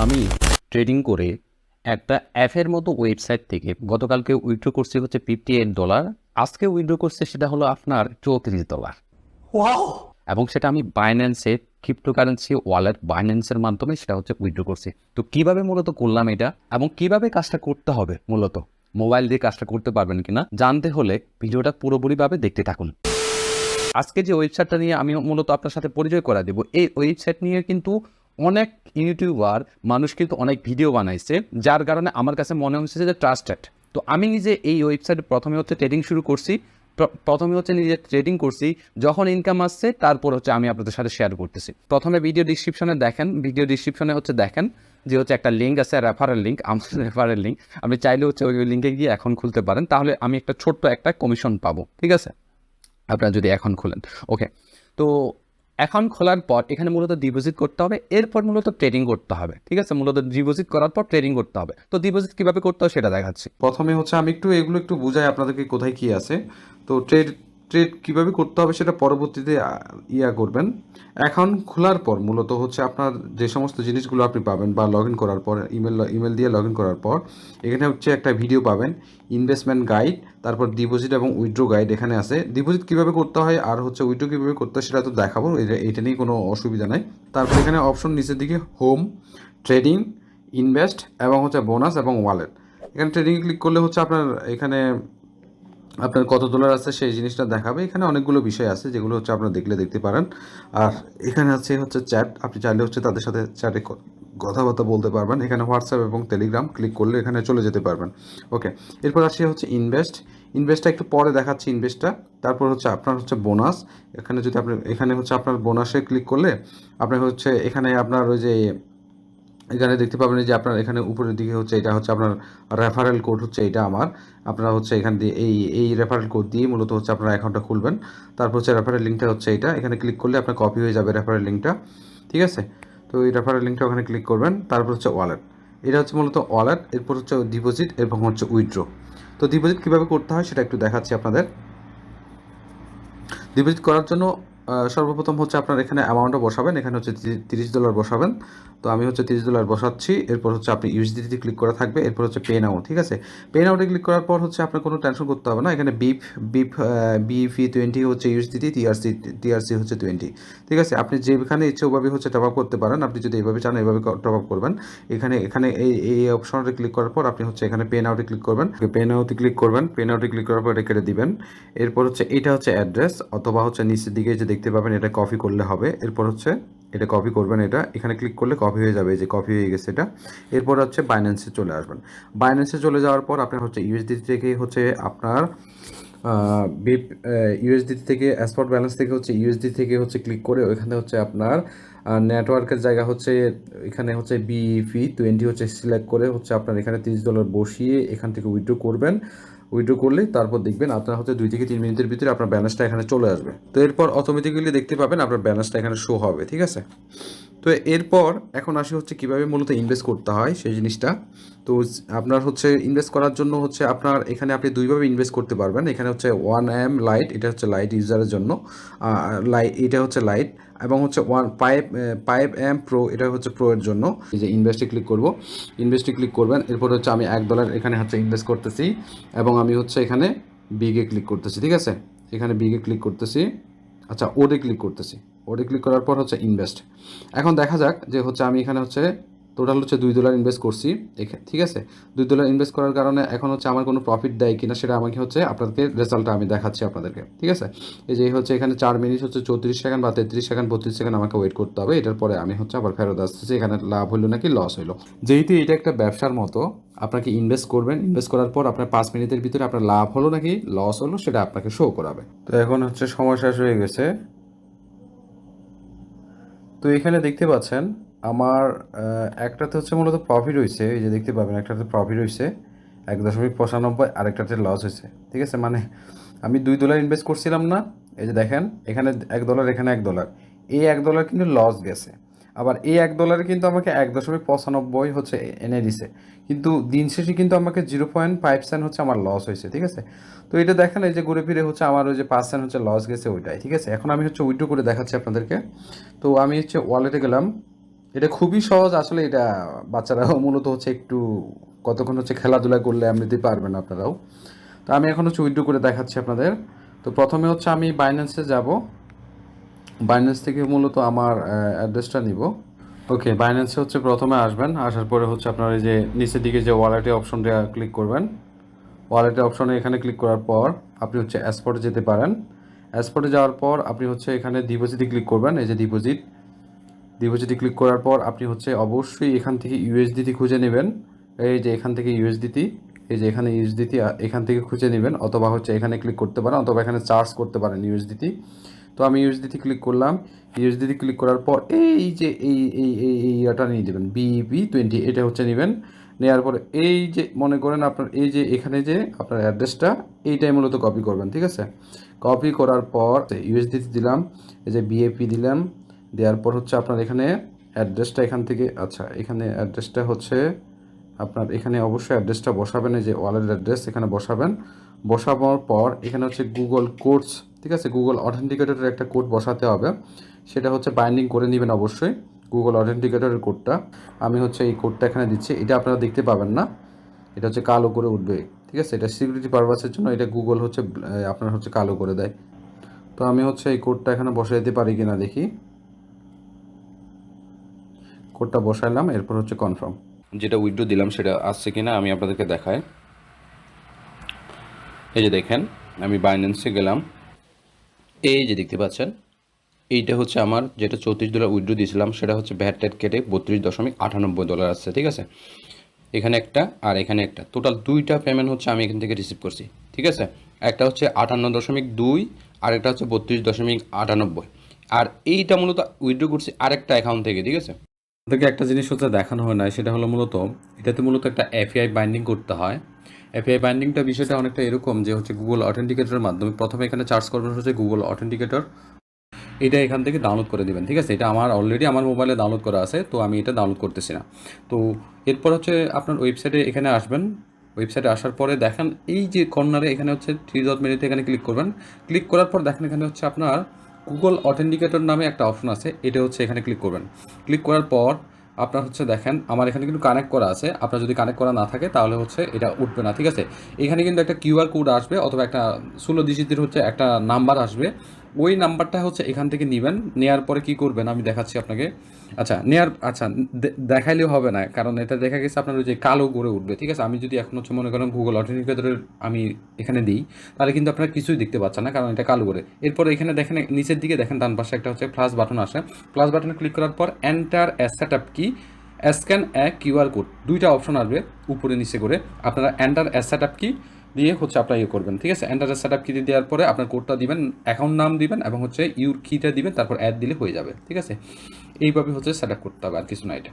আমি ট্রেডিং করে একটা অ্যাপের মতো ওয়েবসাইট থেকে গতকালকে উইথড্র করছি হচ্ছে $58, আজকে উইথড্র করছে সেটা হলো আপনার $34। ওয়াও! এবং সেটা আমি বাইন্যান্সে ক্রিপ্টোকারেন্সি ওয়ালেট বাইন্যান্সের মাধ্যমে সেটা হচ্ছে উইথড্র করছি। তো কিভাবে মূলত করলাম এটা এবং কিভাবে কাজটা করতে হবে, মূলত মোবাইল দিয়ে কাজটা করতে পারবেন কিনা জানতে হলে ভিডিওটা পুরোপুরিভাবে দেখতে থাকুন। আজকে যে ওয়েবসাইটটা নিয়ে আমি মূলত আপনার সাথে পরিচয় করা দেব, এই ওয়েবসাইট নিয়ে কিন্তু অনেক ইউটিউবার মানুষ কিন্তু অনেক ভিডিও বানাইছে, যার কারণে আমার কাছে মনে হচ্ছে যে ট্রাস্টেড। তো আমি নিজে এই ওয়েবসাইটে প্রথমে হচ্ছে ট্রেডিং শুরু করছি, প্রথমে হচ্ছে নিজে ট্রেডিং করছি, যখন ইনকাম আসছে তারপর হচ্ছে আমি আপনাদের সাথে শেয়ার করতেছি। প্রথমে ভিডিও ডিসক্রিপশনে দেখেন যে হচ্ছে একটা লিঙ্ক আছে, রেফারেল লিঙ্ক, আমার রেফারেল লিঙ্ক। আপনি চাইলে হচ্ছে ওই লিঙ্কে গিয়ে এখন খুলতে পারেন, তাহলে আমি একটা ছোট্ট একটা কমিশন পাবো, ঠিক আছে, আপনারা যদি এখন খোলেন। ওকে, তো অ্যাকাউন্ট খোলার পর এখানে মূলত ডিপোজিট করতে হবে, এরপর মূলত ট্রেডিং করতে হবে, ঠিক আছে। মূলত ডিপোজিট করার পর ট্রেডিং করতে হবে। তো ডিপোজিট কীভাবে করতে হবে সেটা দেখাচ্ছি। প্রথমে হচ্ছে আমি এগুলো একটু বুঝাই আপনাদেরকে কোথায় কি আছে। তো ট্রেড ট্রেড কীভাবে করতে হবে সেটা পরবর্তীতে করবেন। অ্যাকাউন্ট খোলার পর মূলত হচ্ছে আপনার যে সমস্ত জিনিসগুলো আপনি পাবেন, বা লগ ইন করার পর ইমেল দিয়ে লগ ইন করার পর এখানে হচ্ছে একটা ভিডিও পাবেন, ইনভেস্টমেন্ট গাইড, তারপর ডিপোজিট এবং উইথড্র গাইড এখানে আছে। ডিপোজিট কীভাবে করতে হয় আর হচ্ছে উইথড্র কীভাবে করতে হয় সেটা তো দেখাবো, এটা নিয়ে কোনো অসুবিধা নাই। তারপর এখানে অপশন নিচের দিকে হোম, ট্রেডিং, ইনভেস্ট এবং হচ্ছে বোনাস এবং ওয়ালেট। এখানে ট্রেডিংয়ে ক্লিক করলে হচ্ছে এখানে আপনার কত ডলার আছে সেই জিনিসটা দেখাবে। এখানে অনেকগুলো বিষয় আছে যেগুলো হচ্ছে আপনারা দেখতে পারেন। আর এখানে হচ্ছে চ্যাট, আপনি চাইলে হচ্ছে তাদের সাথে চ্যাটে কথাবার্তা বলতে পারবেন। এখানে হোয়াটসঅ্যাপ এবং টেলিগ্রাম ক্লিক করলে এখানে চলে যেতে পারবেন। ওকে, এরপর আসি হচ্ছে ইনভেস্টটা একটু পরে দেখাচ্ছি ইনভেস্টটা। তারপর হচ্ছে আপনার হচ্ছে বোনাস। এখানে হচ্ছে আপনার বোনাসে ক্লিক করলে আপনার হচ্ছে এখানে আপনার ওই যে এখানে দেখতে পাবেন যে আপনার এখানে উপরের দিকে হচ্ছে এটা হচ্ছে আপনার রেফারেল কোড, হচ্ছে এটা আমার। আপনারা হচ্ছে এখান দিয়ে এই রেফারেল কোড দিয়ে মূলত হচ্ছে আপনারা অ্যাকাউন্টটা খুলবেন। তারপর হচ্ছে রেফারেল লিঙ্কটা হচ্ছে এটা, এখানে ক্লিক করলে আপনার কপি হয়ে যাবে রেফারেল লিঙ্কটা, ঠিক আছে। তো এই রেফারেল লিঙ্কটা ওখানে ক্লিক করবেন। তারপর হচ্ছে ওয়ালেট, এটা হচ্ছে মূলত ওয়ালেট। এরপর হচ্ছে ডিপোজিট এবং হচ্ছে উইথড্র। তো ডিপোজিট কীভাবে করতে হয় সেটা একটু দেখাচ্ছি আপনাদের। ডিপোজিট করার জন্য সর্বপ্রথম হচ্ছে আপনার এখানে অ্যামাউন্টটা বসাবেন, এখানে হচ্ছে $30 বসাবেন। তো আমি হচ্ছে $30 বসাচ্ছি। এরপর হচ্ছে আপনি ইউএসডিটি ক্লিক করা থাকবে, এরপর হচ্ছে পে নাও, ঠিক আছে। পে নাওতে ক্লিক করার পর হচ্ছে আপনার কোনো টেনশন করতে হবে না। এখানে বিএফি 20 হচ্ছে ইউএসডিটি, টিআরসি হচ্ছে 20, ঠিক আছে। আপনি যেখানে ইচ্ছে ওভাবে হচ্ছে টপ আপ করতে পারেন। আপনি যদি এইভাবে চান এইভাবে টপ আপ করবেন। এখানে এই অপশনটা ক্লিক করার পর আপনি হচ্ছে এখানে পে নাওতে ক্লিক করবেন। পে নাওতে ক্লিক করার পর এটা কেটে দিবেন। এরপর হচ্ছে এটা হচ্ছে অ্যাড্রেস, অথবা হচ্ছে নিচের দিকে যে দেখতে পাবেন এটা কপি করলে হবে। এরপর হচ্ছে এটা কপি করবেন, এটা এখানে ক্লিক করলে কপি হয়ে যাবে, যে কপি হয়ে গেছে এটা। এরপর হচ্ছে বাইন্যান্সে চলে আসবেন। বাইন্যান্সে চলে যাওয়ার পর আপনার হচ্ছে ইউএসডিটি থেকে হচ্ছে আপনার ইউএসডিটি থেকে স্পট ব্যালেন্স থেকে হচ্ছে ইউএসডি থেকে হচ্ছে ক্লিক করে ওইখানে হচ্ছে আপনার নেটওয়ার্কের জায়গা হচ্ছে এখানে হচ্ছে বিইপি 20 হচ্ছে সিলেক্ট করে হচ্ছে আপনার এখানে $30 বসিয়ে এখান থেকে উইথড্র করবেন। উইথড্র করলে তারপর দেখবেন আপনার হচ্ছে 2 থেকে 3 মিনিটের ভিতরে আপনার ব্যালেন্সটা এখানে চলে আসবে। তো এরপর অটোমেটিক্যালি দেখতে পাবেন আপনার ব্যালেন্সটা এখানে শো হবে, ঠিক আছে। তো এরপর এখন আসি হচ্ছে কীভাবে মূলত ইনভেস্ট করতে হয় সেই জিনিসটা। তো আপনার হচ্ছে ইনভেস্ট করার জন্য হচ্ছে আপনার এখানে আপনি দুইভাবে ইনভেস্ট করতে পারবেন। এখানে হচ্ছে 1M লাইট, এটা হচ্ছে লাইট ইউজারের জন্য, এটা হচ্ছে লাইট, এবং হচ্ছে 5M প্রো, এটা হচ্ছে প্রো এর জন্য। এই যে ইনভেস্টে ক্লিক করব, ইনভেস্টে ক্লিক করবেন। এরপর হচ্ছে আমি $1 এখানে হচ্ছে ইনভেস্ট করতেছি, এবং আমি হচ্ছে এখানে বিগে ক্লিক করতেছি, ঠিক আছে। এখানে বিগে ক্লিক করতেছি, আচ্ছা ওডে ক্লিক করতেছি। ওডে ক্লিক করার পর হচ্ছে ইনভেস্ট। এখন দেখা যাক যে হচ্ছে আমি এখানে হচ্ছে টোটাল হচ্ছে $2 ইনভেস্ট করছি, ঠিক আছে। $2 ইনভেস্ট করার কারণে এখন হচ্ছে আমার কোনো প্রফিট দেয় কিনা সেটা আমাকে হচ্ছে আপনাদেরকে রেজাল্টটা আমি দেখাচ্ছি আপনাদেরকে, ঠিক আছে। এই যে হচ্ছে এখানে 4 মিনিট হচ্ছে 34 সেকেন্ড বা 33 সেকেন্ড 32 সেকেন্ড আমাকে ওয়েট করতে হবে। এটার পরে আমি হচ্ছে আবার ফেরত আসতেছি, এখানে লাভ হলো নাকি লস হলো। যেহেতু এটা একটা ব্যবসার মতো, আপনাকে ইনভেস্ট করবেন, ইনভেস্ট করার পর আপনার 5 মিনিটের ভিতরে আপনার লাভ হলো নাকি লস হলো সেটা আপনাকে শো করাবে। তো এখন হচ্ছে সময় শেষ হয়ে গেছে। তো এখানে দেখতে পাচ্ছেন আমার একটাতে হচ্ছে মূলত প্রফিট হয়েছে, এই যে দেখতে পাবেন একটাতে প্রফিট হয়েছে 1.95, আরেকটাতে লস হয়েছে, ঠিক আছে। মানে আমি $2 ইনভেস্ট করছিলাম না, এই যে দেখেন এখানে $1, এখানে $1, এই $1 কিন্তু লস গেছে। আবার এই $1 কিন্তু আমাকে 1.95 হচ্ছে এনে দিছে, কিন্তু দিন শেষে কিন্তু আমাকে 0.5 সেন্ট হচ্ছে আমার লস হয়েছে, ঠিক আছে। তো এটা দেখেন এই যে ঘুরে ফিরে হচ্ছে আমার ওই যে 5 সেন্ট হচ্ছে লস গেছে ওইটাই, ঠিক আছে। এখন আমি হচ্ছে উইথড্র করে দেখাচ্ছি আপনাদেরকে। তো আমি হচ্ছে ওয়ালেটে গেলাম, এটা খুবই সহজ আসলে। এটা বাচ্চারাও মূলত হচ্ছে একটু কতক্ষণ হচ্ছে খেলাধুলা করলে এমনিতে পারবেন আপনারাও। তো আমি এখন হচ্ছে উইথড্র করে দেখাচ্ছি আপনাদের। তো প্রথমে হচ্ছে আমি বাইন্যান্সে যাব। বাইন্যান্স থেকে মূলত আমার অ্যাড্রেসটা নিব। ওকে, বাইন্যান্সে হচ্ছে প্রথমে আসবেন, আসার পরে হচ্ছে আপনার এই যে নিচের দিকে যে ওয়ালেটে অপশনটা ক্লিক করবেন। ওয়ালেটে অপশনে এখানে ক্লিক করার পর আপনি হচ্ছে অ্যাসপটে যেতে পারেন। অ্যাসপটে যাওয়ার পর আপনি হচ্ছে এখানে ডিপোজিটে ক্লিক করবেন। এই যে ডিপোজিটে ক্লিক করার পর আপনি হচ্ছে অবশ্যই এখান থেকে ইউএসডিটি খুঁজে নেবেন। এই যে এখান থেকে ইউএসডিটি, এই যে এখানে ইউএসডিটি এখান থেকে খুঁজে নেবেন, অথবা হচ্ছে এখানে ক্লিক করতে পারেন, অথবা এখানে চার্জ করতে পারেন ইউএসডিটি। তো আমি ইউএসডিটি ক্লিক করলাম। ইউএসডিটি ক্লিক করার পর এই যে এই ইয়াটা নিয়ে দেবেন, BEP20, এটা হচ্ছে নেবেন। নেওয়ার পরে এই যে মনে করেন আপনার এই যে এখানে যে আপনার অ্যাড্রেসটা, এইটাই মূলত কপি করবেন, ঠিক আছে। কপি করার পর ইউএসডিটি দিলাম, এই যে বিএপি দিলাম। দেওয়ার পর হচ্ছে আপনার এখানে অ্যাড্রেসটা এখান থেকে, আচ্ছা এখানে অ্যাড্রেসটা হচ্ছে আপনার এখানে অবশ্যই অ্যাড্রেসটা বসাবেন, এই যে ওয়ালেট অ্যাড্রেস এখানে বসাবেন। বসানোর পর এখানে হচ্ছে গুগল কোডস, ঠিক আছে, গুগল অথেন্টিকেটরের একটা কোড বসাতে হবে। সেটা হচ্ছে বাইন্ডিং করে নেবেন অবশ্যই, গুগল অথেন্টিকেটরের কোডটা। আমি হচ্ছে এই কোডটা এখানে দিচ্ছি, এটা আপনারা দেখতে পাবেন না, এটা হচ্ছে কালো করে উঠবে, ঠিক আছে। এটা সিকিউরিটি পারপাসের জন্য এটা গুগল হচ্ছে আপনার হচ্ছে কালো করে দেয়। তো আমি হচ্ছে এই কোডটা এখানে বসাই দিতে পারি কিনা দেখি। কোডটা বসাইলাম, এরপর হচ্ছে কনফার্ম। যেটা উইথড্র দিলাম সেটা আসছে কিনা আমি আপনাদেরকে দেখাই। এই যে দেখেন, আমি বাইন্যান্সে গেলাম, এই যে দেখতে পাচ্ছেন, এইটা হচ্ছে আমার যেটা $34 উইথড্র দিয়েছিলাম, সেটা হচ্ছে ভ্যাট ট্যাট কেটে $32.98 আসছে, ঠিক আছে। এখানে একটা আর এখানে একটা, টোটাল দুইটা পেমেন্ট হচ্ছে আমি এখান থেকে রিসিভ করছি, ঠিক আছে। একটা হচ্ছে 58.2 আর একটা হচ্ছে 32.98, আর এইটা মূলত উইথড্র করছি আরেকটা অ্যাকাউন্ট থেকে, ঠিক আছে। আপনাদেরকে একটা জিনিস হচ্ছে দেখানো হয় না, সেটা হলো মূলত এটাতে মূলত একটা এপিআই বাইন্ডিং করতে হয়। এপিআই বাইন্ডিংটা বিষয়টা অনেকটা এরকম যে হচ্ছে গুগল অথেন্টিকেটরের মাধ্যমে প্রথমে এখানে চার্জ করবেন হচ্ছে গুগল অথেন্টিকেটর, এটা এখান থেকে ডাউনলোড করে দেবেন, ঠিক আছে। এটা আমার অলরেডি আমার মোবাইলে ডাউনলোড করা আছে, তো আমি এটা ডাউনলোড করতেছি না। তো এরপর হচ্ছে আপনার ওয়েবসাইটে এখানে আসবেন। ওয়েবসাইটে আসার পরে দেখেন এই যে কর্নারে এখানে হচ্ছে 3 ডট মেনুতে এখানে ক্লিক করবেন। ক্লিক করার পর দেখেন এখানে হচ্ছে আপনার গুগল অথেন্টিকেটর নামে একটা অপশন আছে, এটা হচ্ছে এখানে ক্লিক করবেন। ক্লিক করার পর আপনার হচ্ছে দেখেন আমার এখানে কিন্তু কানেক্ট করা আছে, আপনার যদি কানেক্ট করা না থাকে তাহলে হচ্ছে এটা উঠবে না, ঠিক আছে। এখানে কিন্তু একটা কিউআর কোড আসবে, অথবা একটা 16 ডিজিটের হচ্ছে একটা নাম্বার আসবে। ওই নাম্বারটা হচ্ছে এখান থেকে নেবেন, নেওয়ার পরে কি করবেন আমি দেখাচ্ছি আপনাকে। আচ্ছা দেখাইলেও হবে না, কারণ এটা দেখা গেছে আপনার ওই যে কালো করে উঠবে, ঠিক আছে। আমি যদি এখন হচ্ছে মনে করেন গুগল অথেন্টিকেটরের আমি এখানে দিই, তাহলে কিন্তু আপনারা কিছুই দেখতে পাচ্ছেন না, কারণ এটা কালো করে। এরপর এখানে দেখেন নিচের দিকে দেখেন ডান পাশে একটা হচ্ছে প্লাস বাটন আসে। প্লাস বাটনে ক্লিক করার পর এন্টার এ সেটআপ কি, স্ক্যান এ কিউআর কোড, দুইটা অপশন আসবে উপরে নিচে করে। আপনারা এন্টার এ সেটআপ কি দিয়ে হচ্ছে আপনার ইয়ে করবেন, ঠিক আছে। এন্টার সেটআপ কি দেওয়ার পরে আপনার কোডটা দিবেন, অ্যাকাউন্ট নাম দিবেন এবং হচ্ছে ইউর কিটা দিবেন, তারপর অ্যাড দিলে হয়ে যাবে, ঠিক আছে। এইভাবে হচ্ছে সেটআপ করতে হবে, আর কিছু না এটা।